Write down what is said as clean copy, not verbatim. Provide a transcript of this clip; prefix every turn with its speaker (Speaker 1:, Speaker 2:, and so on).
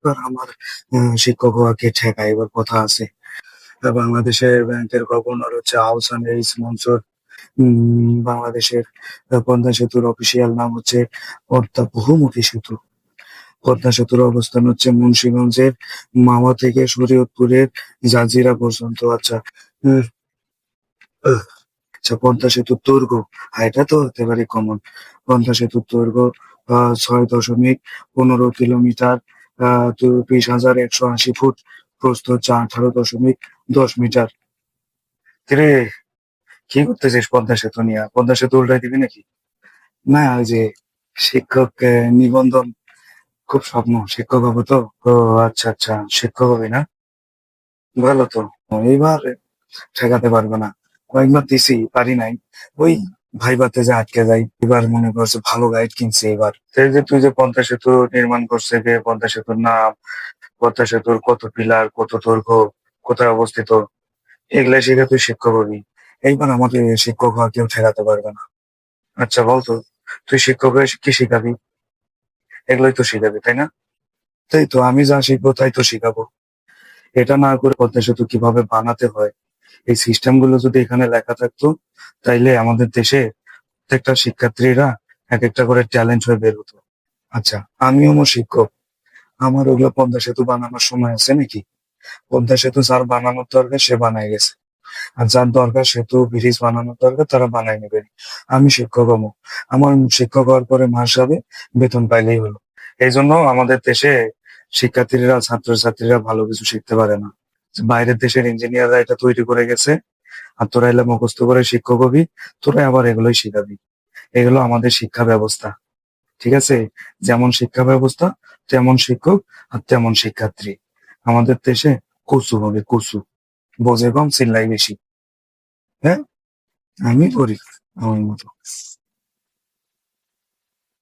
Speaker 1: এবার আমার শিক্ষক হওয়াকে ঠেকায় এবার কথা আছে। বাংলাদেশের ব্যাংকের গভর্নর হচ্ছে আহসান এইচ মনসুর। বাংলাদেশের পদ্মা সেতুর অফিসিয়াল নাম হচ্ছে পদ্মা বহুমুখী সেতু। পদ্মা সেতুর অবস্থান হচ্ছে মুন্সিগঞ্জের মাওয়া থেকে শরীয়তপুরের জাজিরা পর্যন্ত। আচ্ছা। উম, আহ, আচ্ছা, পদ্মা সেতুর দৈর্ঘ্য, এটা তো একেবারে কমন। পদ্মা সেতুর দৈর্ঘ্য 6.15 কিলোমিটার, 20,180 ফুট। প্রস্থ হচ্ছে 18.10 মিটার। কিরে, কি করতেছিস পদ্মা সেতু নিয়ে? পদ্মা সেতু উল্টাই দিবি নাকি? না, ওই যে শিক্ষক নিবন্ধন, খুব স্বপ্ন শিক্ষক হবো তো। ও আচ্ছা আচ্ছা, শিক্ষক হবি না? ভালো তো। এইবার ঠেকাতে পারবে না। কয়েকবার দিছি, পারি নাই। ওই ভাইভাতে যে আটকে যাই। এবার মনে করছে ভালো গাইড কিনছি এবার। সেই যে তুই যে পদ্মা সেতু নির্মাণ করছে, কে পদ্মা সেতুর নাম, পদ্মা সেতুর কত পিলার, কত দৈর্ঘ্য, কোথায় অবস্থিত, এগুলা শিখে তুই শিক্ষক হবি। এইবার আমাকে শিক্ষক হওয়া কেউ ঠেকাতে পারবে না। আচ্ছা বলতো, তুই শিক্ষক হয়ে কি শিখাবি? এগুলোই তো শিখাবি, তাই না? তাই তো, আমি যা শিখবো তাই তো শিখাবো। এটা না করে পদ্মা সেতু কিভাবে বানাতে হয়, এই সিস্টেম গুলো যদি এখানে লেখা থাকতো, তাইলে আমাদের দেশে প্রত্যেকটা শিক্ষার্থীরা এক একটা করে ট্যালেন্ট হয়ে বের হতো। আচ্ছা, আমিও আমার শিক্ষক, আমার ওগুলো পদ্মা সেতু বানানোর সময় আছে নাকি? পদ্মা সেতু যার বানানোর দরকার সে বানায় গেছে, আর যার দরকার সেতু ব্রিজ বানানোর দরকার তারা বানায় নেবেন। আমি শিক্ষক হবো, আমার শিক্ষক হওয়ার পরে মাস যাবে, বেতন পাইলেই হলো। এই জন্য আমাদের দেশে শিক্ষার্থীরা, ছাত্রছাত্রীরা ভালো কিছু শিখতে পারে না। বাইরের দেশের ইঞ্জিনিয়াররা এটা তৈরি করে গেছে, আর তোরা এলে মুখস্থ করে শিক্ষক হবি, তোরা আবার এগুলোই শিখাবি। এগুলো আমাদের শিক্ষা ব্যবস্থা, ঠিক আছে? যেমন শিক্ষা ব্যবস্থা, তেমন শিক্ষক, আর তেমন শিক্ষার্থী। আমাদের দেশে কচু হবে কচু, বোঝে কম চিল্লাই বেশি। হ্যাঁ, আমি করি আমার মতো।